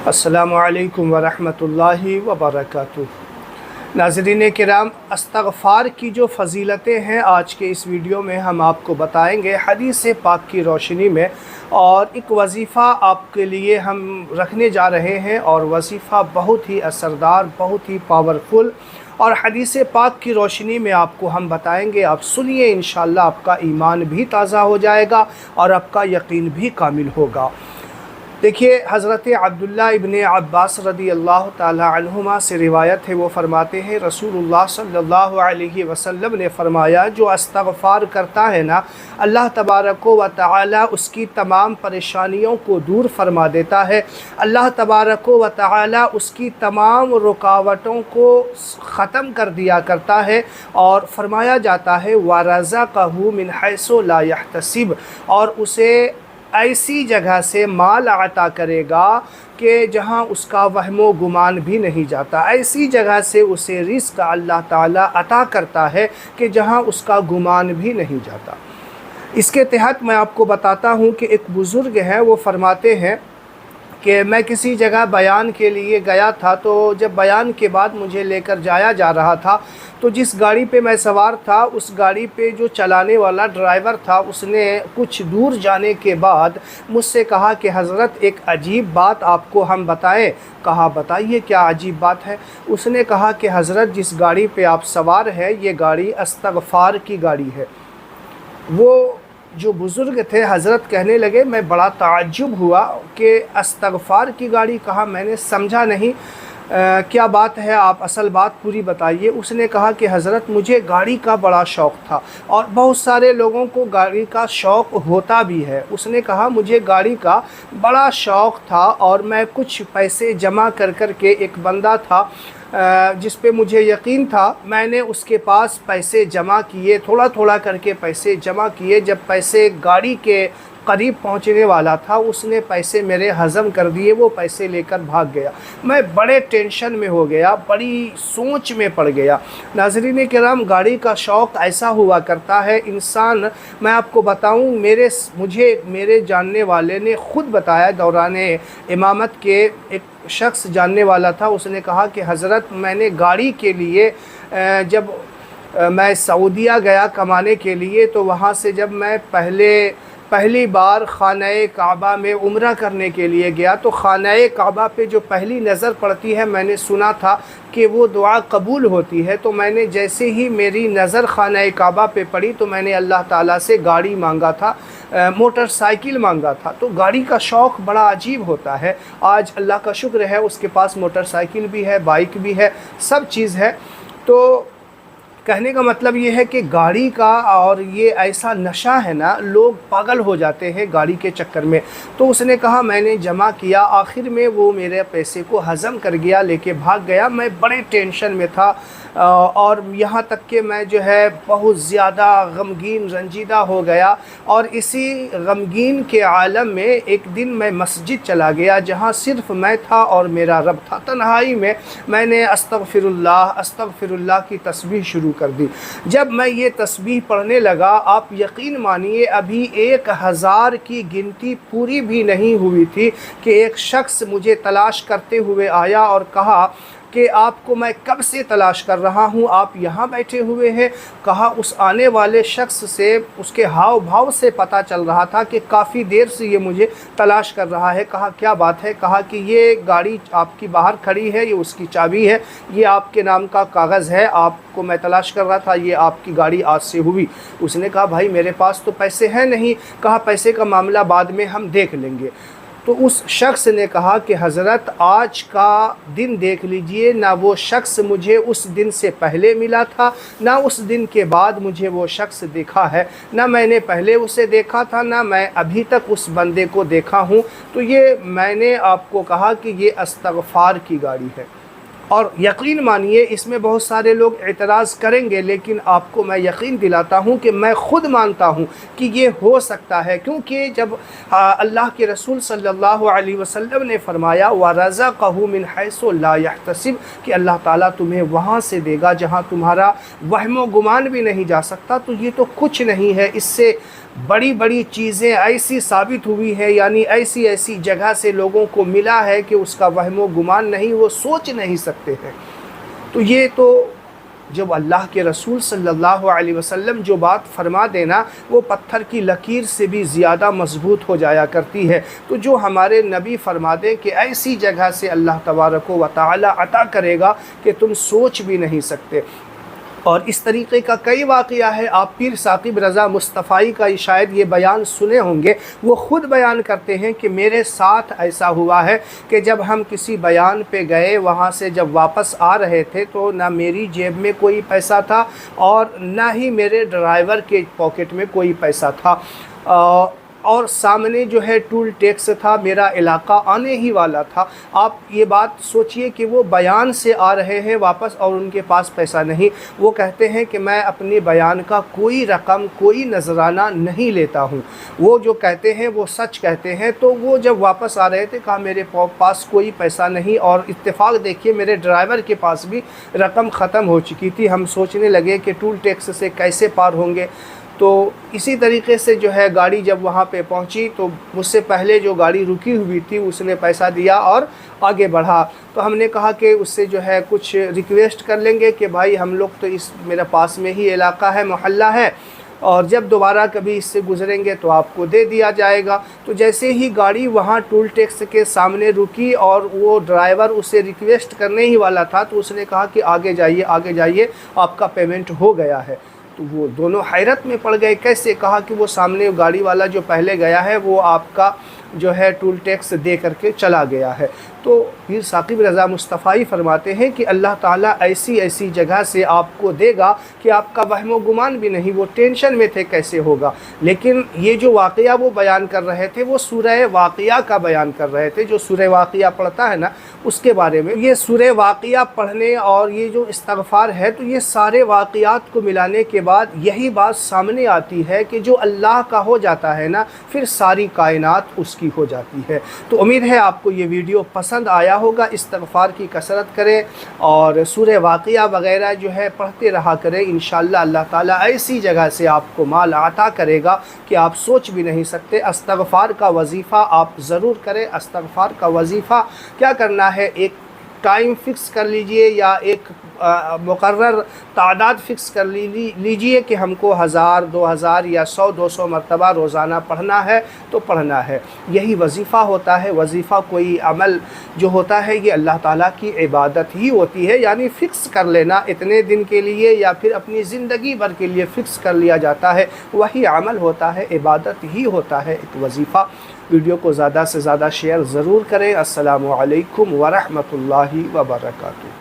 अस्सलामु अलैकुम वरहमतुल्लाहि वबरकातुह। नाज़रीन किराम, इस्तग़फ़ार की जो फ़ज़ीलतें हैं आज के इस वीडियो में हम आपको बताएंगे हदीस पाक की रोशनी में। और एक वजीफ़ा आपके लिए हम रखने जा रहे हैं और वजीफ़ा बहुत ही असरदार, बहुत ही पावरफुल और हदीस पाक की रोशनी में आपको हम बताएंगे। आप सुनिए, इंशाअल्लाह आपका ईमान भी ताज़ा हो जाएगा और आपका यकीन भी कामिल होगा। देखिए, हज़रत अब्दुल्लाह इब्न अब्बास रदी अल्लाह ताला अन्हुमा से रिवायत है। वो फरमाते हैं रसूलुल्लाह सल्लल्लाहु अलैहि वसल्लम ने फरमाया, जो इस्तग़फ़ार करता है ना, अल्लाह तबारक व तआला उसकी तमाम परेशानियों को दूर फरमा देता है। अल्लाह तबारक व तआला उसकी तमाम रुकावटों को ख़त्म कर दिया करता है। और फरमाया जाता है वरज़क़हु मिन हैसु ला यहतसिब, और उसे ऐसी जगह से माल अता करेगा कि जहाँ उसका वहमो गुमान भी नहीं जाता। ऐसी जगह से उसे रिज़्क़ अल्लाह ताला अता करता है कि जहाँ उसका गुमान भी नहीं जाता। इसके तहत मैं आपको बताता हूँ कि एक बुज़ुर्ग हैं, वो फरमाते हैं कि मैं किसी जगह बयान के लिए गया था, तो जब बयान के बाद मुझे लेकर जाया जा रहा था तो जिस गाड़ी पे मैं सवार था उस गाड़ी पे जो चलाने वाला ड्राइवर था, उसने कुछ दूर जाने के बाद मुझसे कहा कि हज़रत एक अजीब बात आपको हम बताएं। कहा बताइए क्या अजीब बात है। उसने कहा कि हज़रत जिस गाड़ी पे आप सवार हैं ये गाड़ी इस्तग़फ़ार की गाड़ी है। वो जो बुज़ुर्ग थे हज़रत कहने लगे, मैं बड़ा ताज्जुब हुआ कि इस्तग़फ़ार की गाड़ी। कहा मैंने समझा नहीं, क्या बात है, आप असल बात पूरी बताइए। उसने कहा कि हज़रत मुझे गाड़ी का बड़ा शौक़ था और बहुत सारे लोगों को गाड़ी का शौक़ होता भी है। उसने कहा मुझे गाड़ी का बड़ा शौक़ था और मैं कुछ पैसे जमा कर के, एक बंदा था जिस पे मुझे यकीन था, मैंने उसके पास पैसे जमा किए, थोड़ा थोड़ा करके पैसे जमा किए। जब पैसे गाड़ी के करीब पहुंचने वाला था उसने पैसे मेरे हज़म कर दिए, वो पैसे लेकर भाग गया। मैं बड़े टेंशन में हो गया, बड़ी सोच में पड़ गया। नाज़रीन किराम, गाड़ी का शौक़ ऐसा हुआ करता है इंसान। मैं आपको बताऊं, मेरे जानने वाले ने ख़ुद बताया, दौरान इमामत के एक शख्स जानने वाला था, उसने कहा कि हज़रत मैंने गाड़ी के लिए जब मैं सऊदीया गया कमाने के लिए, तो वहाँ से जब मैं पहली बार खाने काबा में उम्रा करने के लिए गया तो खाने काबा पे जो पहली नज़र पड़ती है, मैंने सुना था कि वो दुआ कबूल होती है। तो मैंने जैसे ही मेरी नज़र खाने काबा पे पड़ी तो मैंने अल्लाह ताला से गाड़ी मांगा था, मोटरसाइकिल मांगा था। तो गाड़ी का शौक़ बड़ा अजीब होता है। आज अल्लाह का शुक्र है उसके पास मोटरसाइकिल भी है, बाइक भी है, सब चीज़ है। तो कहने का मतलब ये है कि गाड़ी का और ये ऐसा नशा है ना, लोग पागल हो जाते हैं गाड़ी के चक्कर में। तो उसने कहा मैंने जमा किया, आखिर में वो मेरे पैसे को हज़म कर गया, लेके भाग गया। मैं बड़े टेंशन में था और यहाँ तक कि मैं जो है बहुत ज़्यादा गमगीन रंजीदा हो गया। और इसी गमगीन के आलम में एक दिन मैं मस्जिद चला गया जहाँ सिर्फ़ मैं था और मेरा रब था। तन्हाई में मैंने अस्तग़फ़िरुल्लाह की तस्बीह शुरू कर दी। जब मैं ये तस्बीह पढ़ने लगा, आप यकीन मानिए अभी 1000 की गिनती पूरी भी नहीं हुई थी कि एक शख्स मुझे तलाश करते हुए आया और कहा कि आपको मैं कब से तलाश कर रहा हूँ, आप यहाँ बैठे हुए हैं। कहा उस आने वाले शख्स से, उसके हाव भाव से पता चल रहा था कि काफ़ी देर से ये मुझे तलाश कर रहा है। कहा क्या बात है। कहा कि ये गाड़ी आपकी बाहर खड़ी है, ये उसकी चाबी है, ये आपके नाम का कागज़ है, आपको मैं तलाश कर रहा था, ये आपकी गाड़ी आज से हुई। उसने कहा भाई मेरे पास तो पैसे हैं नहीं। कहा पैसे का मामला बाद में हम देख लेंगे। तो उस शख्स ने कहा कि हज़रत आज का दिन देख लीजिए, ना वो शख्स मुझे उस दिन से पहले मिला था, ना उस दिन के बाद मुझे वो शख्स देखा है, ना मैंने पहले उसे देखा था, ना मैं अभी तक उस बंदे को देखा हूँ। तो ये मैंने आपको कहा कि ये इस्तग़फ़ार की गाड़ी है। और यकीन मानिए इसमें बहुत सारे लोग एतराज़ करेंगे, लेकिन आपको मैं यकीन दिलाता हूँ कि मैं ख़ुद मानता हूँ कि ये हो सकता है। क्योंकि जब अल्लाह के रसूल सल्लल्लाहु अलैहि वसल्लम ने फरमाया वरज़क़हु मिन हैसु ला यहतसिब, कि अल्लाह ताला तुम्हें वहाँ से देगा जहाँ तुम्हारा वहमो गुमान भी नहीं जा सकता, तो ये तो कुछ नहीं है, इससे بڑی بڑی چیزیں ایسی ثابت ہوئی ہے، یعنی ایسی ایسی جگہ سے لوگوں کو ملا ہے کہ اس کا وہم و گمان نہیں، وہ سوچ نہیں سکتے ہیں۔ تو یہ تو جب اللہ کے رسول صلی اللہ علیہ وسلم جو بات فرما دینا، وہ پتھر کی لکیر سے بھی زیادہ مضبوط ہو جایا کرتی ہے۔ تو جو ہمارے نبی فرما دیں کہ ایسی جگہ سے اللہ تبارک و تعالی عطا کرے گا کہ تم سوچ بھی نہیں سکتے۔ اور اس طریقے کا کئی واقعہ ہے۔ آپ پیر ثاقب رضا مصطفائی کا شاید یہ بیان سنے ہوں گے، وہ خود بیان کرتے ہیں کہ میرے ساتھ ایسا ہوا ہے کہ جب ہم کسی بیان پہ گئے، وہاں سے جب واپس آ رہے تھے تو نہ میری جیب میں کوئی پیسہ تھا اور نہ ہی میرے ڈرائیور کے پاکٹ میں کوئی پیسہ تھا، اور سامنے جو ہے ٹول ٹیکس تھا، میرا علاقہ آنے ہی والا تھا۔ آپ یہ بات سوچئے کہ وہ بیان سے آ رہے ہیں واپس اور ان کے پاس پیسہ نہیں۔ وہ کہتے ہیں کہ میں اپنے بیان کا کوئی رقم، کوئی نذرانہ نہیں لیتا ہوں۔ وہ جو کہتے ہیں وہ سچ کہتے ہیں۔ تو وہ جب واپس آ رہے تھے کہا میرے پاس کوئی پیسہ نہیں، اور اتفاق دیکھیے میرے ڈرائیور کے پاس بھی رقم ختم ہو چکی تھی۔ ہم سوچنے لگے کہ ٹول ٹیکس سے کیسے پار ہوں گے۔ تو اسی طریقے سے جو ہے گاڑی جب وہاں پہ پہنچی تو مجھ سے پہلے جو گاڑی رکی ہوئی تھی اس نے پیسہ دیا اور آگے بڑھا۔ تو ہم نے کہا کہ اس سے جو ہے کچھ ریکویسٹ کر لیں گے کہ بھائی ہم لوگ تو اس میرے پاس میں ہی علاقہ ہے، محلہ ہے، اور جب دوبارہ کبھی اس سے گزریں گے تو آپ کو دے دیا جائے گا۔ تو جیسے ہی گاڑی وہاں ٹول ٹیکس کے سامنے رکی اور وہ ڈرائیور اسے ریکویسٹ کرنے ہی والا تھا تو اس نے کہا کہ آگے جائیے، آگے جائیے، آپ کا پیمنٹ ہو گیا ہے۔ تو وہ دونوں حیرت میں پڑ گئے، کیسے؟ کہا کہ وہ سامنے گاڑی والا جو پہلے گیا ہے وہ آپ کا جو ہے ٹول ٹیکس دے کر کے چلا گیا ہے۔ تو پیر ثاقب رضا مصطفائی فرماتے ہیں کہ اللہ تعالیٰ ایسی ایسی جگہ سے آپ کو دے گا کہ آپ کا وہم و گمان بھی نہیں، وہ ٹینشن میں تھے کیسے ہوگا۔ لیکن یہ جو واقعہ وہ بیان کر رہے تھے وہ سورہ واقعہ کا بیان کر رہے تھے۔ جو سورہ واقعہ پڑھتا ہے نا اس کے بارے میں، یہ سورہ واقعہ پڑھنے اور یہ جو استغفار ہے تو یہ سارے واقعات کو ملانے کے بعد یہی بات سامنے آتی ہے کہ جو اللہ کا ہو جاتا ہے نا پھر ساری کائنات اس کی ہو جاتی ہے۔ تو امید ہے آپ کو یہ ویڈیو پسند آیا ہوگا۔ استغفار کی کثرت کریں اور سورہ واقعہ وغیرہ جو ہے پڑھتے رہا کریں، انشاءاللہ اللہ تعالیٰ ایسی جگہ سے آپ کو مال عطا کرے گا کہ آپ سوچ بھی نہیں سکتے۔ استغفار کا وظیفہ آپ ضرور کریں۔ استغفار کا وظیفہ کیا کرنا ہے، ایک ٹائم فکس کر لیجئے یا ایک مقرر تعداد فکس کر لیجئے کہ ہم کو 1000 2000 یا 100 200 مرتبہ روزانہ پڑھنا ہے تو پڑھنا ہے۔ یہی وظیفہ ہوتا ہے۔ وظیفہ کوئی عمل جو ہوتا ہے یہ اللہ تعالیٰ کی عبادت ہی ہوتی ہے، یعنی فکس کر لینا اتنے دن کے لیے یا پھر اپنی زندگی بھر کے لیے فکس کر لیا جاتا ہے، وہی عمل ہوتا ہے، عبادت ہی ہوتا ہے ایک وظیفہ۔ ویڈیو کو زیادہ سے زیادہ شیئر ضرور کریں۔ السلام علیکم ورحمۃ اللہ وبرکاتہ۔